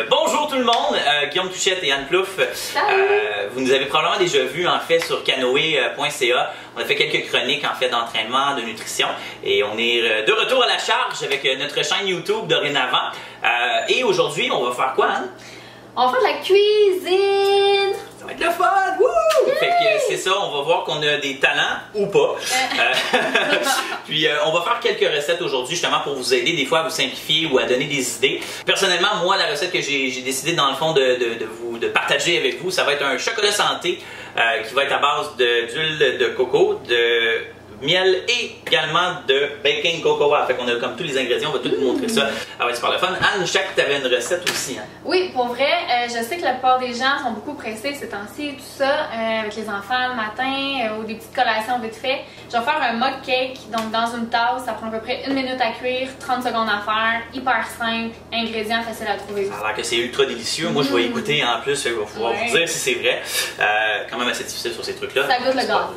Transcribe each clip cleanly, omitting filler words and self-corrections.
Bonjour tout le monde, Guillaume Touchette et Anne Plouffe. Vous nous avez probablement déjà vu en fait sur canoë.ca. On a fait quelques chroniques en fait d'entraînement, de nutrition et on est de retour à la charge avec notre chaîne YouTube dorénavant. Et aujourd'hui, on va faire quoi, Anne? On va faire de la cuisine! Ça va être le fun! Wouh! Fait que c'est ça, on va voir qu'on a des talents ou pas. Puis on va faire quelques recettes aujourd'hui justement pour vous aider des fois à vous simplifier ou à donner des idées. Personnellement, moi, la recette que j'ai décidé dans le fond de partager avec vous, ça va être un chocolat santé qui va être à base d'huile de coco, de miel et également de baking cocoa. Fait qu'on a comme tous les ingrédients, on va tout vous montrer ça. Ah ouais, c'est super le fun. Anne, je sais que tu avais une recette aussi. Hein? Oui, pour vrai, je sais que la plupart des gens sont beaucoup pressés ces temps-ci et tout ça, avec les enfants le matin ou des petites collations vite fait. Je vais faire un mug cake, donc dans une tasse, ça prend à peu près 1 minute à cuire, 30 secondes à faire, hyper simple, ingrédients faciles à trouver. Ça a l'air que c'est ultra délicieux. Moi, je vais y goûter en plus, il va pouvoir vous dire si c'est vrai. Quand même assez difficile sur ces trucs-là. Ça goûte le gâteau.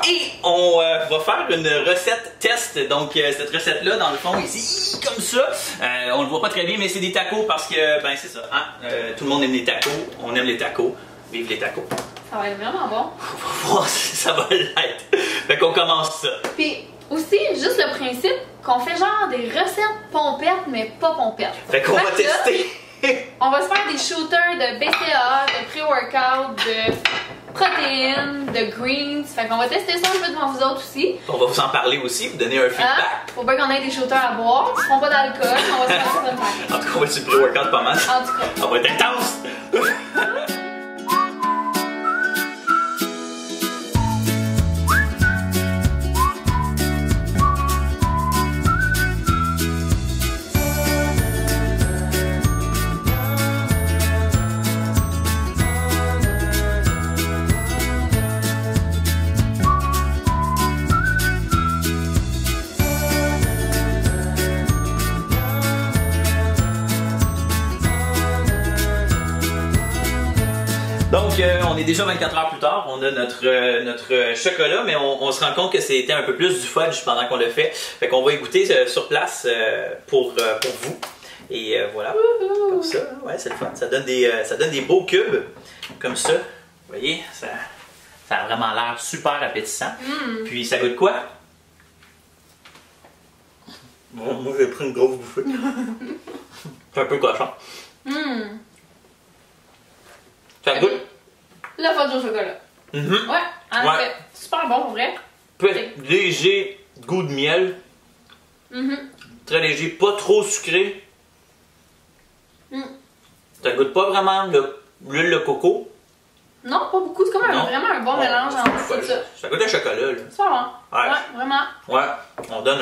Et on va faire une recette test. Donc, cette recette-là, dans le fond, ici, comme ça. On le voit pas très bien, mais c'est des tacos parce que, ben, c'est ça. Hein? Tout le monde aime les tacos. On aime les tacos. Vive les tacos. Ça va être vraiment bon. On va voir si ça va l'être. Fait qu'on commence ça. Puis aussi, juste le principe qu'on fait genre des recettes pompettes, mais pas pompettes. Fait qu'on va tester. On va se faire des shooters de BCAA, de pré-workout, de protéines, de greens. Fait qu'on va tester ça un peu devant vous autres aussi. On va vous en parler aussi, vous donner un feedback. Faut bien qu'on ait des shooters à boire. Ils feront pas d'alcool, on va se faire ça de En tout cas, on va être pré-workout pas mal. En tout cas. Ça va être intense. Donc, on est déjà 24 heures plus tard, on a notre chocolat, mais on se rend compte que c'était un peu plus du fudge pendant qu'on le fait. Fait qu'on va y goûter sur place pour vous. Et voilà, comme ça, ouais, c'est le fun. Ça donne des beaux cubes, comme ça. Vous voyez, ça a vraiment l'air super appétissant. Puis, ça goûte quoi? Bon, moi, j'ai pris une grosse bouffée. C'est un peu cochon. Ça goûte? Le fudge au chocolat. Ouais, en fait, super bon, pour vrai. Léger goût de miel. Très léger, pas trop sucré. Ça goûte pas vraiment l'huile de coco. Non, pas beaucoup. C'est comme vraiment un bon mélange entre tout ça. Ça goûte le chocolat, là. C'est pas bon. Ouais, vraiment. Ouais. On donne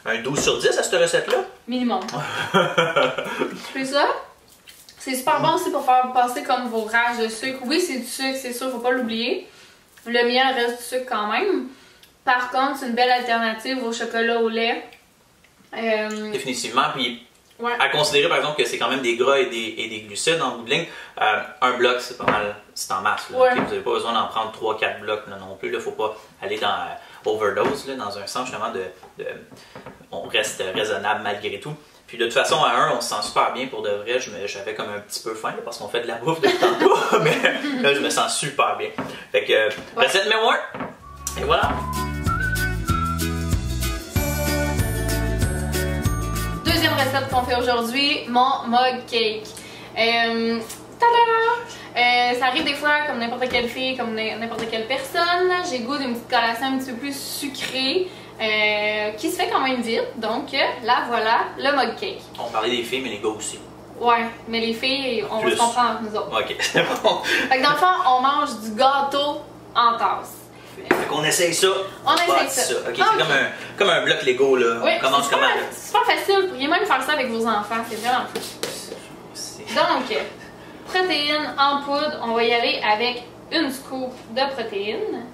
un 12 sur 10 à cette recette-là? Minimum. Puis ça, c'est super bon aussi pour faire passer comme vos rages de sucre. Oui, c'est du sucre, c'est sûr, faut pas l'oublier. Le miel reste du sucre quand même. Par contre, c'est une belle alternative au chocolat au lait. Définitivement. Puis, à considérer par exemple que c'est quand même des gras et des glucides en bout de ligne, un bloc c'est pas mal, c'est en masse. Là, okay? Vous n'avez pas besoin d'en prendre 3-4 blocs là, non plus. Il ne faut pas aller dans overdose, là, dans un sens justement on reste raisonnable malgré tout. Puis de toute façon, à on se sent super bien pour de vrai. J'avais comme un petit peu faim là, parce qu'on fait de la bouffe depuis tantôt, mais là, je me sens super bien. Fait que, recette numéro 1, et voilà. Deuxième recette qu'on fait aujourd'hui, mon mug cake. Ça arrive des fois, comme n'importe quelle fille, comme n'importe quelle personne, j'ai goût d'une petite collation un petit peu plus sucrée. Qui se fait quand même vite, donc là voilà le mug cake. On parlait des filles, mais les gars aussi. Ouais, mais les filles, on va se comprendre entre nous autres. Ok, c'est bon. Fait que dans le fond, on mange du gâteau en tasse. Fait qu'on essaye ça. On essaye ça. Ok, c'est comme un bloc Lego là. Oui, on commence comment? C'est super facile, vous pourriez même faire ça avec vos enfants, c'est vraiment cool. Donc, protéines en poudre, on va y aller avec une scoop de protéines.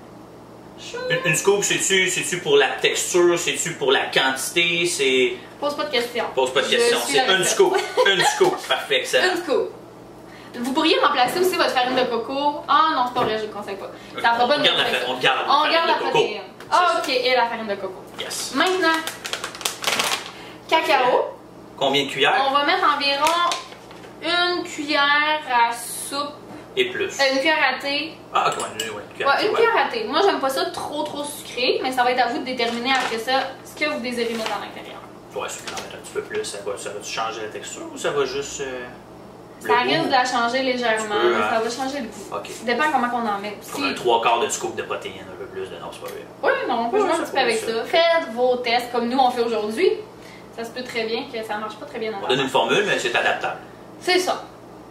Une scoop, c'est-tu pour la texture, c'est-tu pour la quantité, c'est... Pose pas de questions. Pose pas de questions, c'est une scoop. Une scoop, parfait, excellent. Une scoop. Vous pourriez remplacer aussi votre farine de coco. Ah non, c'est pas vrai, je ne le conseille pas. Ça fera pas de on garde la protéine. Ah, ok, et la farine de coco. Yes. Maintenant, cacao. Combien de cuillères? On va mettre environ cuillère à soupe. Et plus. Une cuillère à thé. Ah, ok, ouais, Une cuillère à thé. Moi, j'aime pas ça trop sucré, mais ça va être à vous de déterminer après ça ce que vous désirez mettre à l'intérieur. Ouais, si tu en mettre un petit peu plus, ça va changer la texture ou ça va juste. Ça risque de la changer légèrement, mais ça va changer le goût. Ok. Dépend comment on en met. Comme un 3/4 de scoop de protéines, un peu plus de non, c'est pas vrai. Oui, non, on peut jouer un petit peu avec ça. Faites vos tests comme nous on fait aujourd'hui. Ça se peut très bien que ça marche pas très bien dans On donne une formule, mais c'est adaptable. C'est ça.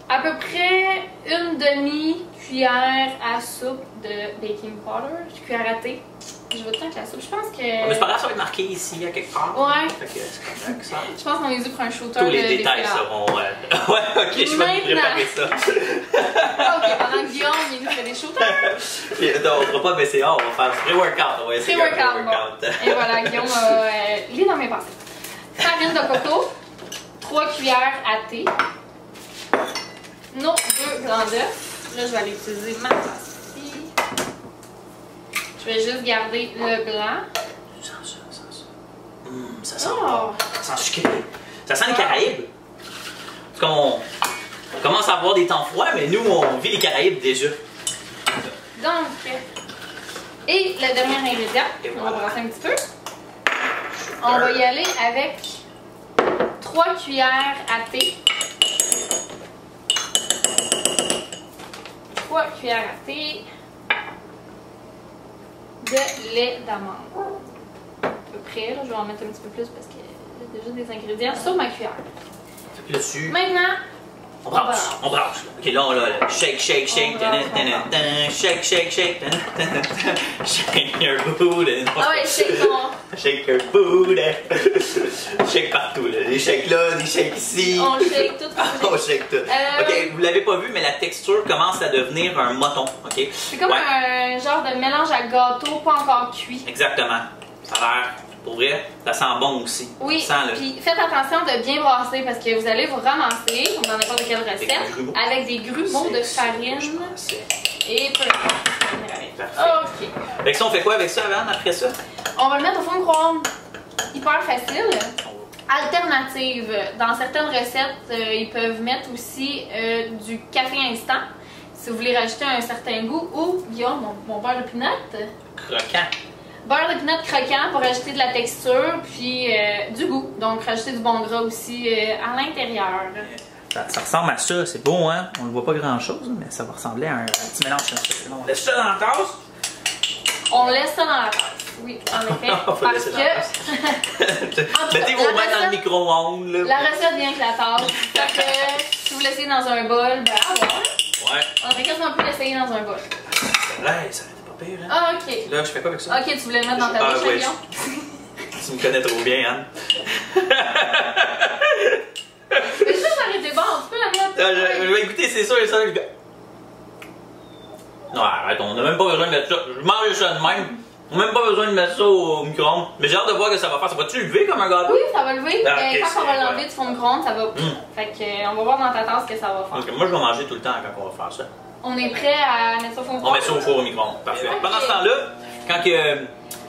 À peu près une demi-cuillère à soupe de baking powder, cuillère à thé. Je veux tant que la soupe. Je pense que. Mais c'est pas grave, ça va être marqué ici, à quelque part. Ouais. Fait que c'est correct, ça. Je pense qu'on est dû pour un shooter. Tous les détails seront. Ouais, ok, je vais vous préparer ça. Ok, pendant que Guillaume il nous fait des shooters. Non, on fera pas BCA, on va faire du pré-workout. On va essayer un pré-workout. Bon. Et voilà, Guillaume lit dans mes pensées. Farine de coco, 3 cuillères à thé, nos 2 blancs d'œufs. Là, je vais aller utiliser ma tasse ici. Je vais juste garder le blanc. Ça sent ça, ça sent. Ça sent bon. Ça sent sucré. Ça sent les Caraïbes. Parce qu'on commence à avoir des temps froids, mais nous, on vit les Caraïbes déjà. Donc, et le dernier ingrédient, on va brasser un petit peu. On va y aller avec 3 cuillères à thé. 3 cuillères à thé de lait d'amande. À peu près, là, je vais en mettre un petit peu plus parce qu'il y a déjà des ingrédients sur ma cuillère. Puis dessus, maintenant, on brasse. On brasse. Ok, là, shake, shake, shake. Shake, shake, shake. Shake your booty. Ah ouais, shake ton. Shake your booty. Shake partout, là. Les shakes là, les shakes ici. On shake tout. On shake tout. Ok, vous l'avez pas vu, mais la texture commence à devenir un moton. Ok. C'est comme un genre de mélange à gâteau, pas encore cuit. Exactement. Ça a l'air, pour vrai, ça sent bon aussi. Oui, puis faites attention de bien brasser parce que vous allez vous ramasser, comme dans n'importe quelle recette, avec des grumeaux de farine et peu importe. Ok. Fait que ça, on fait quoi avec ça, Van, après ça? On va le mettre au fond de micro-ondes. Hyper facile. Alternative. Dans certaines recettes, ils peuvent mettre aussi du café instant si vous voulez rajouter un certain goût ou, Guillaume, mon beurre de pinot. Croquant. Beurre de pinot croquant pour rajouter de la texture puis du goût. Donc rajouter du bon gras aussi à l'intérieur. Ça ressemble à ça, c'est beau, hein? On ne voit pas grand-chose, mais ça va ressembler à un petit mélange comme ça. On laisse ça dans la tasse? On laisse ça dans la tasse, oui, en effet. Parce que... Mettez vos mains dans le micro-ondes. La recette vient avec la tasse. Fait que si vous l'essayez dans un bol, ben à voir. Ouais. On aurait quasiment pu l'essayer dans un bol. Ouais, ça va être pas pire, hein? Ah, ok. Là, je fais quoi avec ça? Ok, tu voulais le mettre dans ta bouche, Guillaume? Tu me connais trop bien, Anne. Mais ça aurait été bon, tu peux la mettre. Je vais écouter, c'est sûr et ça. Non, arrête, on n'a même pas besoin de mettre ça. Je mange ça de même. On n'a même pas besoin de mettre ça au micro-ondes. Mais j'ai hâte de voir ce que ça va faire. Ça va-tu lever comme un gâteau? Oui, ça va lever. Ah, okay, quand on va l'enlever du fond de micro-ondes, ça va. Fait que, on va voir dans ta tasse ce que ça va faire. Okay, moi, je vais manger tout le temps quand on va faire ça. On est prêt à mettre ça au four au micro-ondes? On met ça au four au micro-ondes. Parfait. Okay. Pendant ce temps-là, quand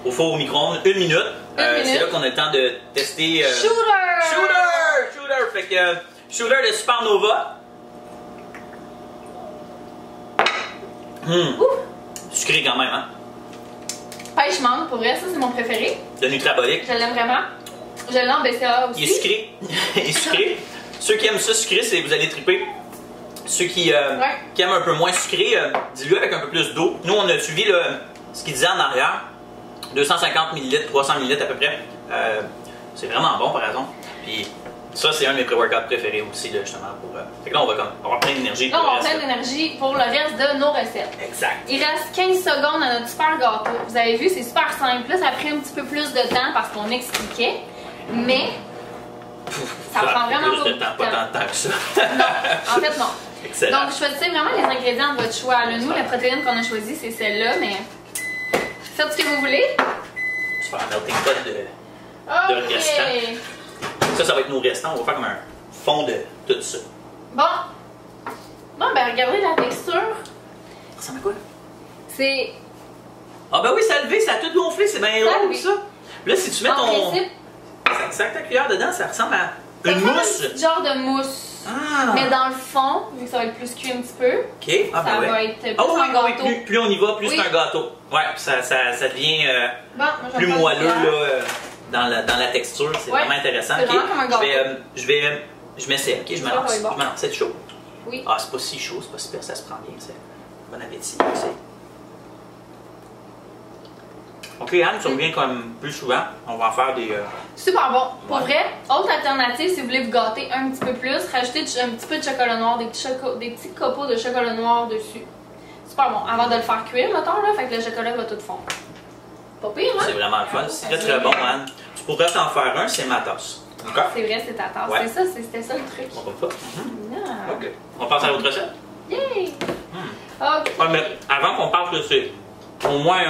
au four au micro-ondes, 1 minute, c'est là qu'on a le temps de tester. Shooter! Fait que shooter de Supernova. Sucré quand même, hein? Pêche mangue, pour vrai, ça c'est mon préféré. De Nutrabolic. Je l'aime vraiment. Je l'aime en BCA aussi. Il est sucré. Il est sucré. Ceux qui aiment ça sucré, vous allez triper. Ceux qui aiment un peu moins sucré, diluez avec un peu plus d'eau. Nous, on a suivi ce qu'il disait en arrière. 250 ml, 300 ml à peu près. C'est vraiment bon, par exemple. Puis ça, c'est un de mes pré-workouts préférés aussi, là, justement. Fait que là, on va avoir plein d'énergie. Là, on va avoir plein d'énergie pour le reste de nos recettes. Exact. Il reste 15 secondes à notre super gâteau. Vous avez vu, c'est super simple. Là, ça a pris un petit peu plus de temps parce qu'on expliquait. Mais ça prend vraiment plus de temps. Pas tant de temps que ça. Non, en fait, non. Excellent. Donc, choisissez vraiment les ingrédients de votre choix. Là, nous, la protéine qu'on a choisie, c'est celle-là, mais faites ce que vous voulez. Je vais faire un melting pot de restants. Ça va être nos restants. On va faire comme un fond de tout ça. Bon, ben regardez la texture. Ça ressemble à quoi? C'est... Ah ben oui, ça a levé, ça a tout gonflé, c'est bien rond ça. Là, si tu mets ton... principe, ta cuillère dedans, ça ressemble à une mousse. Un genre de mousse. Mais dans le fond, vu que ça va être plus cuit un petit peu, OK. ça va être plus un gâteau. Plus on y va, plus c'est un gâteau. Ouais, ça devient plus moelleux là, dans la texture. C'est vraiment intéressant. C'est vraiment comme un gâteau. Je m'essaie, OK? Je me lance. C'est chaud? Oui. Ah, c'est pas si chaud, c'est pas super, ça se prend bien. Bon appétit. OK, Anne, tu reviens comme plus souvent. On va en faire des... Super bon. Pour vrai, autre alternative, si vous voulez vous gâter un petit peu plus, rajoutez un petit peu de chocolat noir, des petits copeaux de chocolat noir dessus. Super bon. Avant de le faire cuire, mettons, là, fait que le chocolat va tout fondre. Pas pire, hein? C'est vraiment le fun. C'est très bon, Anne. Tu pourrais t'en faire un, c'est ma tasse. C'est vrai, c'est ta tasse. Ouais. C'était ça le truc. On va pas. OK. On passe à l'autre recette? Yay! OK. Ouais, mais avant qu'on parte, c'est au moins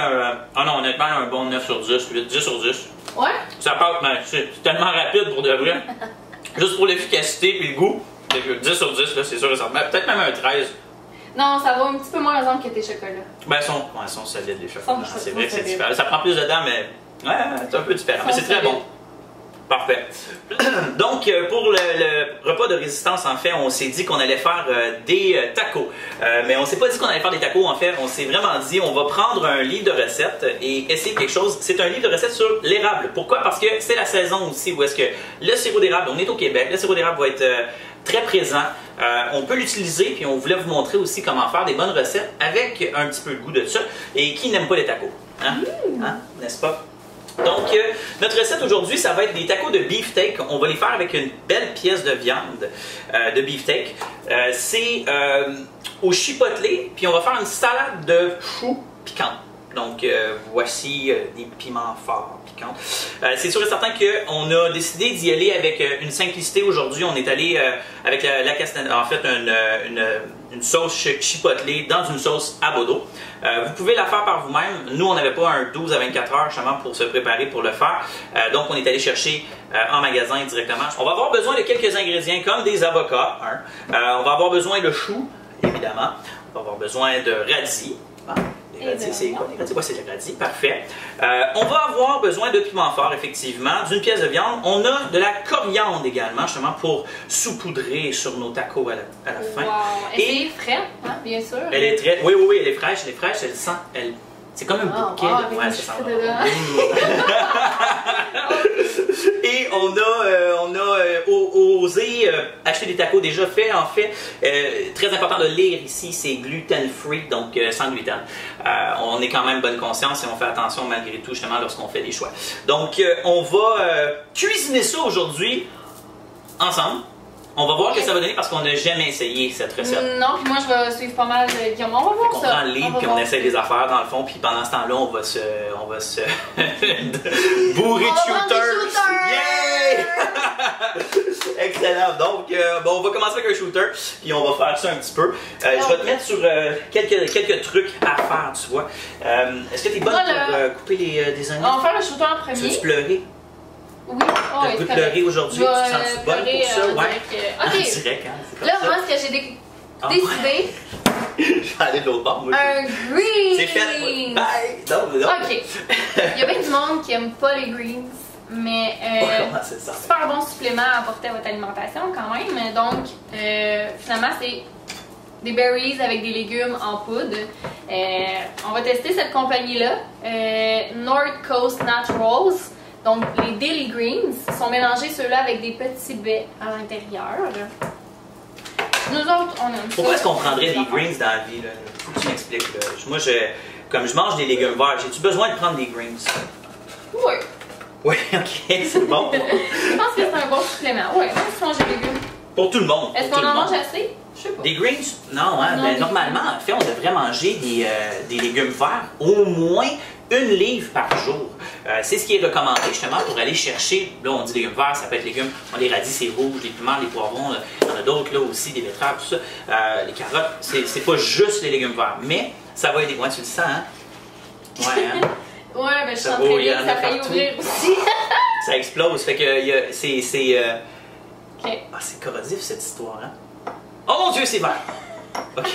honnêtement, un bon 9 sur 10, 10 sur 10. Ouais? Ça part, mais c'est tellement rapide pour de vrai. Juste pour l'efficacité et le goût. 10 sur 10, là, c'est sûr et certain. Peut-être même un 13. Non, ça va un petit peu moins exemple que tes chocolats. Ben, ils sont solides, les chocolats. C'est vrai que c'est différent. Ça prend plus de temps, mais c'est un peu différent. Mais c'est très bon. Parfait. Donc, pour le repas de résistance, en fait, on s'est dit qu'on allait faire des tacos. Mais on s'est pas dit qu'on allait faire des tacos, en fait. On s'est vraiment dit, on va prendre un livre de recettes et essayer quelque chose. C'est un livre de recettes sur l'érable. Pourquoi? Parce que c'est la saison aussi où est-ce que le sirop d'érable, on est au Québec, le sirop d'érable va être très présent. On peut l'utiliser, puis on voulait vous montrer aussi comment faire des bonnes recettes avec un petit peu de goût de ça. Et qui n'aime pas les tacos? Hein? N'est-ce pas? Donc, notre recette aujourd'hui, ça va être des tacos de beefsteak. On va les faire avec une belle pièce de viande de beefsteak. C'est au chipotelé, puis on va faire une salade de choux piquant. Donc, voici des piments forts piquants. C'est sûr et certain qu'on a décidé d'y aller avec une simplicité aujourd'hui. On est allé avec la castagne, en fait, une sauce chipotelée dans une sauce à bodo. Vous pouvez la faire par vous-même. Nous, on n'avait pas un 12 à 24 heures justement pour se préparer pour le faire. Donc, on est allé chercher en magasin directement. On va avoir besoin de quelques ingrédients comme des avocats. On va avoir besoin de choux, évidemment. On va avoir besoin de radis. Les radis, c'est quoi? Les radis, c'est les radis, parfait. On va avoir besoin de piment fort, effectivement, d'une pièce de viande. On a de la coriandre également, justement, pour saupoudrer sur nos tacos à la fin. Wow. Et c'est frais, hein, bien sûr. Elle est très... Oui, elle est fraîche, elle sent... C'est comme un bouquet. Ouais, ça sent Et on a osé acheter des tacos déjà faits, en fait. Très important de lire ici, c'est gluten-free, donc sans gluten. On est quand même bonne conscience et on fait attention malgré tout, justement, lorsqu'on fait des choix. Donc, on va cuisiner ça aujourd'hui ensemble. On va voir ce que ça va donner parce qu'on n'a jamais essayé cette recette. Non, puis moi je vais suivre pas mal de Guillaume. On va voir ça. On prend le livre puis on essaie des affaires dans le fond, puis pendant ce temps-là, on va se bourrer de shooters. Yeah! Excellent. Donc, on va commencer avec un shooter, puis on va faire ça un petit peu. Je vais te mettre sur quelques trucs à faire, tu vois. Est-ce que tu es bonne pour couper des oignons? On va faire le shooter en premier. Tu veux-tu pleurer? Oui. Tu veux pleurer aujourd'hui? Tu te sens bonne pour ça? Ouais. Ok. Direct, hein? Là, moi, ce que j'ai décidé... Je vais aller de l'autre bord, moi. Un green! C'est fait. Bye! Non. Ok. Il y a bien du monde qui aime pas les greens, mais super bon supplément à apporter à votre alimentation quand même. Donc, finalement, c'est des berries avec des légumes en poudre. On va tester cette compagnie-là, North Coast Naturals. Donc, les Daily Greens sont mélangés ceux-là avec des petits baies à l'intérieur. Nous autres, on aime ça. Pourquoi est-ce qu'on prendrait des greens dans la vie? Là? Faut que tu m'expliques. Là. Moi, comme je mange des légumes verts, j'ai-tu besoin de prendre des greens? Oui. Oui, ok, c'est bon. Je pense que c'est un bon supplément. Oui, moi, je mange des légumes. Pour tout le monde. Est-ce qu'on en mange assez? Je sais pas. Des greens? Non, hein? Non, normalement, en fait, on devrait manger des légumes verts au moins 1 livre par jour. C'est ce qui est recommandé justement pour aller chercher, là on dit légumes verts, ça peut être légumes, les radis c'est rouge, les piments, les poivrons, il y en a d'autres là aussi, des betteraves, tout ça. Les carottes, c'est pas juste les légumes verts, mais ça va aider. Ouais, tu le sens, hein? Ouais, hein? Ouais, ben je sens très bien que ça faillit ouvrir aussi. Ça explose, fait que c'est okay. Ah, c'est corrosif cette histoire, hein? Oh mon Dieu, c'est vert! Okay.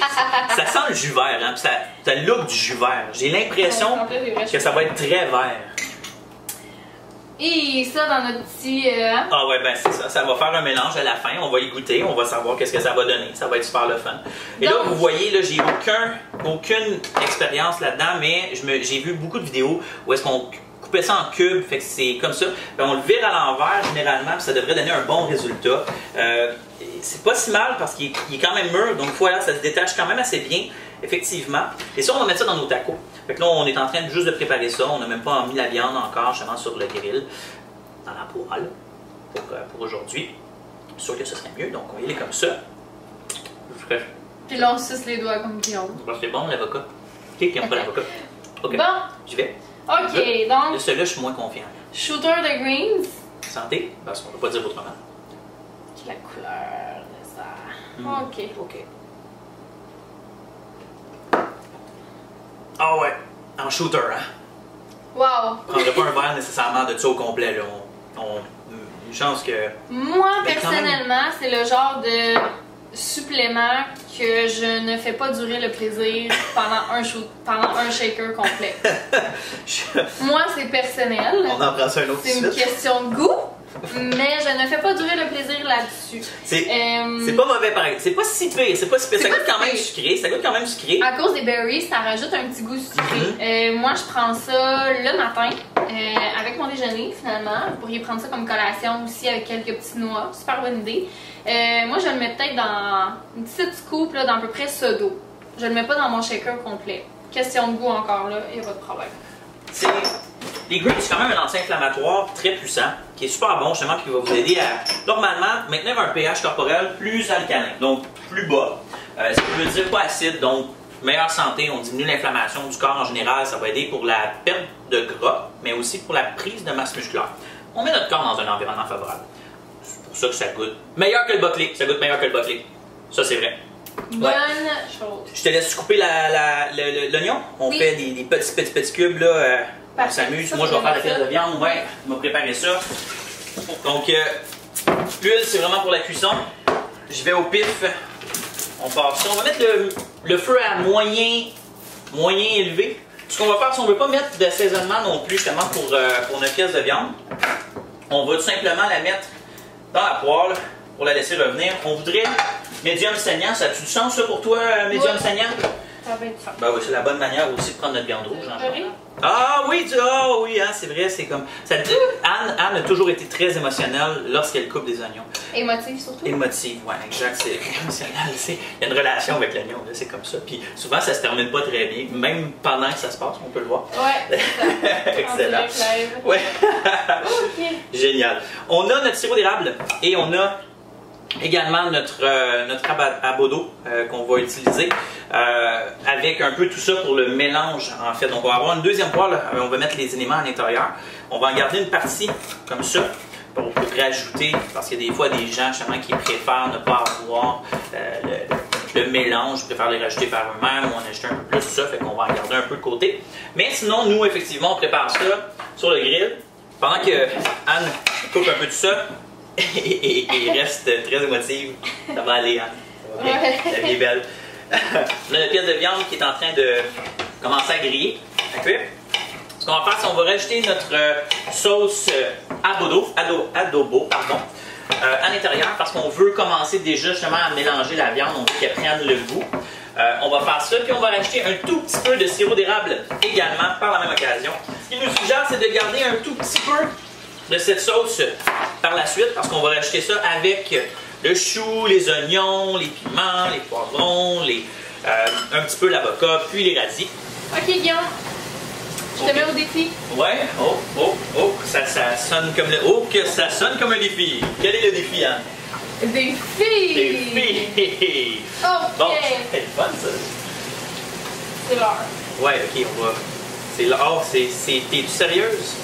Ça sent le jus vert, hein? Ça le look du jus vert. J'ai l'impression que ça va être très vert. Et ça dans notre petit... Ah ouais, ben c'est ça. Ça va faire un mélange à la fin. On va y goûter. On va savoir qu'est-ce que ça va donner. Ça va être super le fun. Et donc, là, vous voyez, là, j'ai aucune expérience là-dedans, mais j'ai vu beaucoup de vidéos où est-ce qu'on coupait ça en cubes. Fait que c'est comme ça. Ben, on le vire à l'envers généralement, puis ça devrait donner un bon résultat. C'est pas si mal parce qu'il est quand même mûr. Donc voilà, ça se détache quand même assez bien, effectivement. Et ça, on va mettre ça dans nos tacos. Fait que là, on est en train juste de préparer ça. On n'a même pas mis la viande encore, justement, sur le grill, dans la poêle, pour aujourd'hui. Je suis sûr que ce serait mieux, donc on va y aller comme ça. Puis là, on suce les doigts comme Guillaume. C'est bon, l'avocat. Qui n'aime pas l'avocat? Ok. Bon. J'y vais. Ok, donc... De celui-là, je suis moins confiant. Shooter de greens. Santé, parce qu'on ne peut pas dire autrement. La couleur de ça. Ok. Ok. Ah ouais, en shooter, hein? Wow! On ne prendrait pas un verre nécessairement de ça au complet, là. Une chance que... Moi, personnellement, c'est le genre de supplément que je ne fais pas durer le plaisir pendant un shaker complet. Moi, c'est personnel. On en prend ça un autre C'est une question de goût. Mais je ne fais pas durer le plaisir là-dessus. C'est pas mauvais pareil. C'est pas si pire. C'est pas si pire. Ça goûte quand même sucré. Ça goûte quand même sucré. À cause des berries, ça rajoute un petit goût sucré. Moi, je prends ça le matin avec mon déjeuner finalement. Vous pourriez prendre ça comme collation aussi avec quelques petites noix. Super bonne idée. Moi, je le mets peut-être dans une petite scoop là, dans à peu près ce d'eau. Je le mets pas dans mon shaker complet. Question de goût encore là, il n'y a pas de problème. Les greens, c'est quand même un anti-inflammatoire très puissant, qui est super bon justement, qui va vous aider à, normalement, maintenir un pH corporel plus alcalin, donc plus bas. Ce qui veut dire pas acide, donc meilleure santé, on diminue l'inflammation du corps en général, ça va aider pour la perte de gras, mais aussi pour la prise de masse musculaire. On met notre corps dans un environnement favorable. C'est pour ça que ça goûte meilleur que le Buckley, ça goûte meilleur que le Buckley. Ça, c'est vrai. Bonne chose. Je te laisse couper l'oignon. On fait des petits cubes là. On s'amuse. Moi, je vais faire la pièce de viande. Ouais, je vais préparer ça. Donc, l'huile, c'est vraiment pour la cuisson. Je vais au pif. On part ça. On va mettre le feu à moyen élevé. Ce qu'on va faire, si on ne veut pas mettre d'assaisonnement non plus, justement, pour notre pièce de viande, on va tout simplement la mettre dans la poêle pour la laisser revenir. On voudrait médium saignant. Ça a-tu du sens, ça, pour toi, médium saignant? Ça va être ça. Ben oui, c'est la bonne manière aussi de prendre notre viande rouge. Ah oui, hein, c'est vrai, c'est comme... Anne a toujours été très émotionnelle lorsqu'elle coupe des oignons. Émotive surtout? Émotive, ouais, exact, c'est émotionnel. Il y a une relation avec l'oignon, c'est comme ça. Puis souvent, ça se termine pas très bien, même pendant que ça se passe, on peut le voir. Ouais, c'est ça. Excellent. Ouais. Ok. Génial. On a notre sirop d'érable et on a également notre abodo qu'on va utiliser avec un peu tout ça pour le mélange en fait. Donc on va avoir une deuxième poêle, on va mettre les éléments à l'intérieur. On va en garder une partie comme ça pour rajouter, parce qu'il y a des fois des gens justement qui préfèrent ne pas avoir le mélange, préfèrent les rajouter par eux-mêmes ou en ajouter un peu plus, ça fait qu'on va en garder un peu de côté. Mais sinon, nous effectivement on prépare ça sur le grill pendant que Anne coupe un peu tout ça. Et reste très émotive. Ça va aller, hein? Ça va bien. La vie est belle. On a une pièce de viande qui est en train de commencer à griller, à cuire. Ce qu'on va faire, c'est qu'on va rajouter notre sauce adobo à l'intérieur parce qu'on veut commencer déjà justement à mélanger la viande, on veut qu'elle prenne le goût. On va faire ça, puis on va rajouter un tout petit peu de sirop d'érable également par la même occasion. Ce qu'il nous suggère, c'est de garder un tout petit peu de cette sauce par la suite parce qu'on va rajouter ça avec le chou, les oignons, les piments, les poivrons, un petit peu l'avocat, puis les radis. Ok Guillaume, je te mets au défi. Ouais, oh, ça sonne comme que ça sonne comme un défi. Quel est le défi, Anne? Défi! Défi! Ok! Bon, c'est fun ça. C'est l'heure. Ouais, ok, on va. C'est l'heure, t'es-tu sérieuse?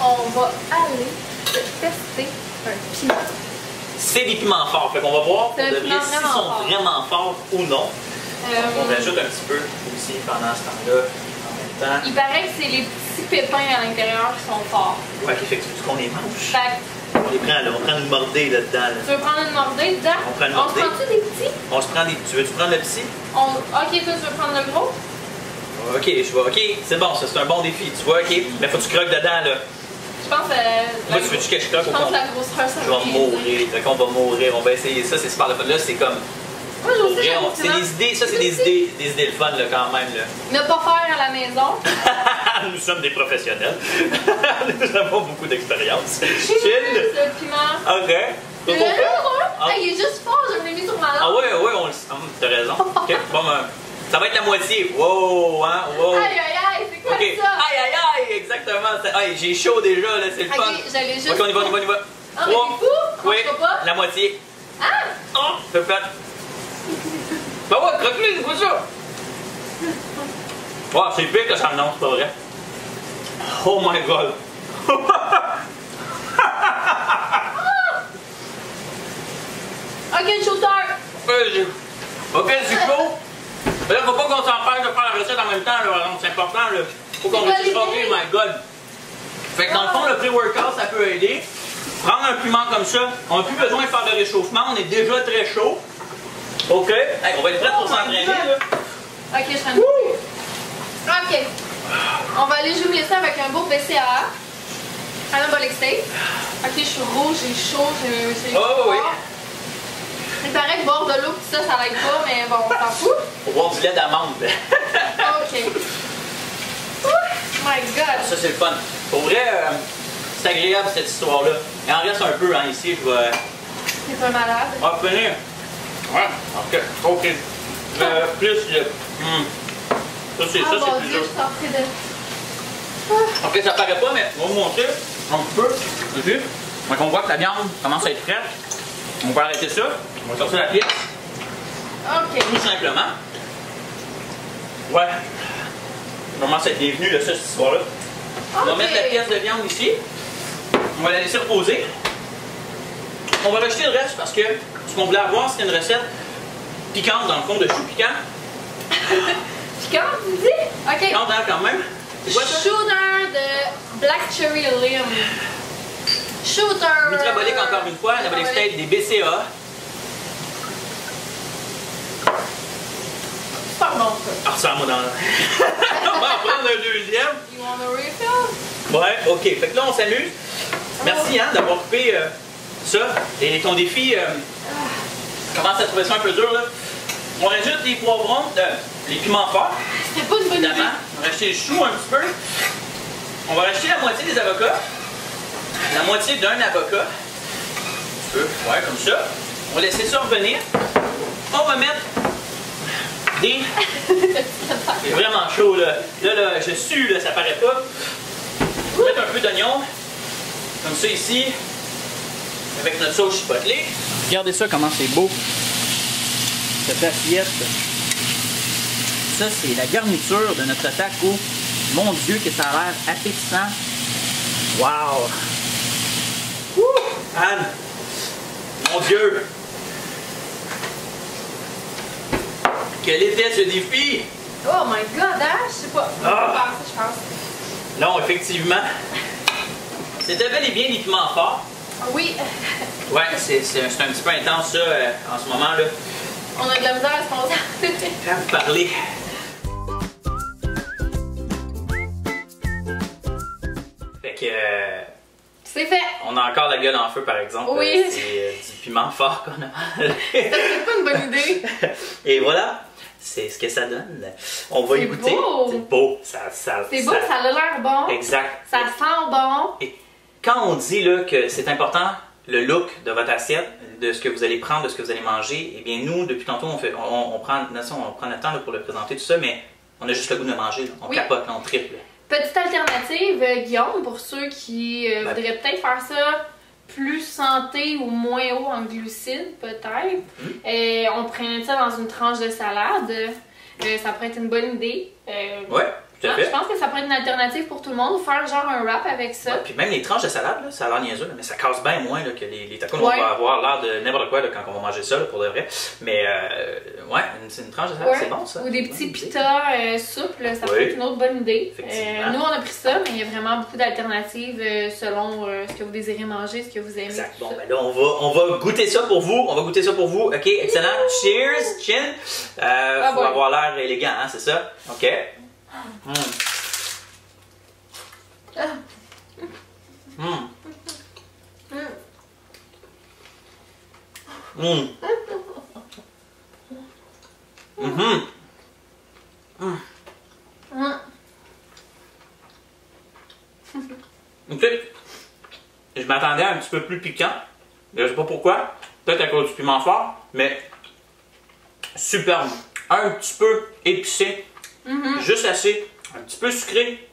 On va aller tester un piment. C'est des piments forts, fait qu'on va voir s'ils sont vraiment forts ou non. On rajoute un petit peu aussi pendant ce temps-là, en même temps. Il paraît que c'est les petits pépins à l'intérieur qui sont forts. Ouais, effectivement, qu'on les mange. Fait... On les prend là, on prend une mordée là-dedans. Là. Tu veux prendre une mordée dedans? On prend une mordée. On se prend-tu des petits? On se prend des petits. Tu veux-tu prendre le petit? Ok, toi tu veux prendre le gros? Ok, je vois. Ok, c'est bon, ça, c'est un bon défi. Tu vois, ok. Mais faut que tu croques dedans, là. Je pense Moi, tu veux-tu que je croque au pense fond? la grosseur, ça Je vais mourir. Fait qu'on va mourir. On va essayer ça. C'est super le fun. Là, c'est comme. Moi, je sais, C'est des idées. Ça, c'est des idées le fun, là, quand même, là. Ne pas faire à la maison. Nous sommes des professionnels. Nous avons beaucoup d'expérience. Le piment. Ok. Le Ah. il est juste fort, je l'ai mis sur ma langue. Ah ouais, ouais, on le sent. T'as raison. Ok, bon, ben, ça va être la moitié. Wow, hein, wow. Aïe, aïe, aïe, c'est quoi Ok, ça? aïe, aïe, aïe, exactement. Aïe, j'ai chaud déjà, là, c'est le fun. Ok, j'allais juste. Ok, on y va, on y va, on y va. Ah, mais t'es fou? Oui, Croche pas? la moitié. Ah! Oh, fais fait. Ben ouais, croque-le, c'est quoi ça? Oh, c'est pire que ça, non, c'est pas vrai. Oh my god. Ok, le shooter! Ok, c'est chaud. Mais là, faut pas qu'on s'empêche de faire la recette en même temps, là, c'est important, là. Faut qu'on réussisse. Ok, my god. Fait que dans le fond, le pré-workout, ça peut aider. Prendre un piment comme ça, on n'a plus besoin de faire de réchauffement, on est déjà très chaud. Ok, hey, on va être prêts pour s'entraîner, là. Ok, je prends Ok. On va aller jumeler ça avec un beau BCAA. Anabolic state. Ok, je suis rouge, j'ai chaud, j'ai Oh oui. Il paraît que boire de l'eau tout ça, ça l'aide pas, mais bon, on s'en fout. Faut boire du lait d'amande. Ok. Oh my god. Ça, c'est le fun. Pour vrai, c'est agréable cette histoire-là. Il en reste un peu, hein, ici, je vais... T'es pas malade? On va finir. Ouais, ok. Ok. Plus le... Ça, c'est Oh ça, mon c'est plus Dieu, dur. je suis en train de... Ok, ça paraît pas, mais on va vous montrer un petit peu. Ok. Donc, on voit que la viande commence à être prête. On va arrêter ça. On va sortir la pièce. Ok. Tout simplement. Ouais. On commence à être bienvenu, là, ça, cette histoire-là. On va mettre la pièce de viande ici. On va la laisser reposer. On va rejeter le reste parce que ce qu'on voulait avoir, c'était une recette piquante, dans le fond, de chou piquant. Piquant, tu dis? Ok. Piquante, hein, quand même. C'est quoi ça? Shooter de Black Cherry Limb. Shooter. Nutrabolique, encore une fois. Anabolic state des BCA. Pas bon, ça. Ah, ressens-moi dans la... On va en prendre un deuxième. You want a refill? Ouais, ok. Fait que là, on s'amuse. Merci, hein, d'avoir coupé ça. Et ton défi, commence à trouver ça un peu dur, là. On rajoute les poivrons, les piments forts. C'était pas une bonne idée. Évidemment. On va rajouter le chou un petit peu. On va rajouter la moitié des avocats. La moitié d'un avocat. Un peu, ouais, comme ça. On va laisser ça revenir. On va mettre des... C'est vraiment chaud, là. Là, je sue, là, ça paraît pas. On va mettre un peu d'oignon. Comme ça ici. Avec notre sauce chipotlée. Regardez ça, comment c'est beau. Cette assiette. Ça, c'est la garniture de notre taco. Mon Dieu, que ça a l'air appétissant. Wow! Anne! Mon Dieu! Quel était ce défi? Oh my god, hein? Je sais pas. Ah. Je pense. Non, effectivement. C'était bel et bien des piments forts. Oui. Ouais, c'est un petit peu intense ça en ce moment là. On a de la misère à se concentrer. À vous parler. Fait que C'est fait. on a encore la gueule en feu par exemple. Oui. C'est du piment fort qu'on a. C'est pas une bonne idée. Et voilà, c'est ce que ça donne. On va y goûter. Beau. C'est beau. C'est beau, ça a l'air bon. Exact. Ça sent bon. Et quand on dit là, que c'est important le look de votre assiette, de ce que vous allez prendre, de ce que vous allez manger, eh bien nous, depuis tantôt, on prend notre temps là, pour le présenter, tout ça, mais on a juste le goût de manger. Là. On capote, là, on triple. Petite alternative, Guillaume, pour ceux qui voudraient peut-être faire ça plus santé ou moins haut en glucides, peut-être. On prenait ça dans une tranche de salade. Ça pourrait être une bonne idée. Ouais. Tout à fait. Je pense que ça pourrait être une alternative pour tout le monde, faire genre un wrap avec ça. Ouais, puis même les tranches de salade, là, ça a l'air niaiseux, là, mais ça casse bien moins là, que les tacos. On va avoir l'air de n'importe quoi là, quand on va manger ça, là, pour de vrai. Mais ouais, une tranche de salade, c'est bon ça. Ou des petits pitas souples, ça peut être une autre bonne idée. Nous, on a pris ça, mais il y a vraiment beaucoup d'alternatives selon ce que vous désirez manger, ce que vous aimez. Exact. Bon, ben là, on va goûter ça pour vous. On va goûter ça pour vous. OK, excellent. Cheers, chin. Faut avoir l'air élégant, hein, c'est ça? OK. Ok. Je m'attendais à un petit peu plus piquant. Je sais pas pourquoi. Peut-être à cause du piment fort, mais superbe. Un petit peu épicé. Juste assez. Un petit peu sucré.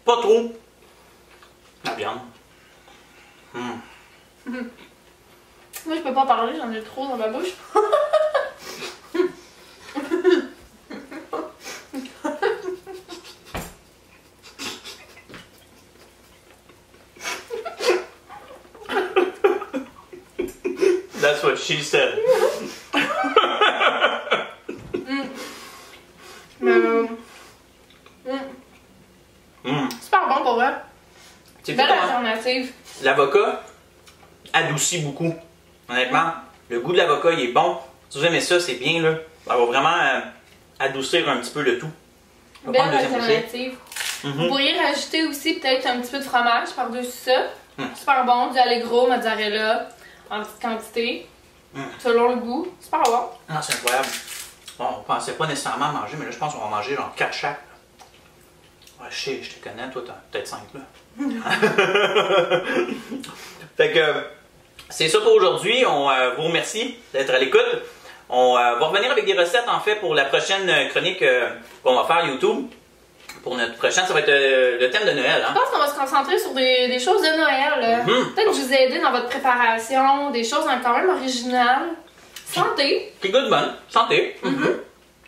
Pas trop. La viande. Moi, je peux pas parler, j'en ai trop dans ma bouche. That's what she said. Super bon pour vrai. C'est Belle alternative. L'avocat adoucit beaucoup. Honnêtement, le goût de l'avocat, il est bon. Si vous aimez ça, c'est bien là. Ça va vraiment adoucir un petit peu le tout. Belle alternative. Vous pourriez rajouter aussi peut-être un petit peu de fromage par-dessus ça. Super bon, du Allegro, mozzarella, en petite quantité, selon le goût. Super bon. Ah, c'est incroyable. Bon, on pensait pas nécessairement manger, mais là, je pense qu'on va manger genre 4 chaque. Ouais, je sais, je te connais, toi, t'as peut-être 5 là. Fait que, c'est ça pour aujourd'hui. On vous remercie d'être à l'écoute. On va revenir avec des recettes, en fait, pour la prochaine chronique qu'on va faire YouTube. Pour notre prochaine, ça va être le thème de Noël. Hein? Je pense qu'on va se concentrer sur des choses de Noël. Peut-être vous aider dans votre préparation, des choses quand même originales. Santé. Qui goûte bonne. Santé.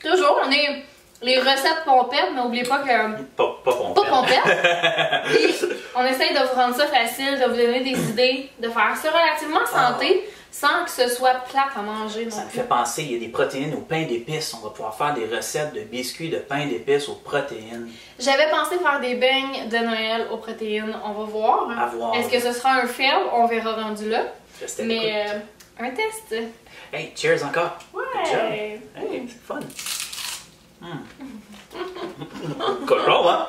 Toujours, on est les recettes pompettes, mais n'oubliez pas que... Pas pompette. Pas pompettes. Puis, on essaye de vous rendre ça facile, de vous donner des idées, de faire ça relativement santé, sans que ce soit plate à manger non Ça me plus. fait penser, il y a des protéines au pain d'épices. On va pouvoir faire des recettes de biscuits de pain d'épices aux protéines. J'avais pensé faire des beignes de Noël aux protéines. On va voir. À voir. Est-ce que ce sera un fail? On verra rendu là. Restez à Mais l'écoute. un test. Hey, cheers encore! Ouais! Good job. Hey, c'est fun! Cochon, hein?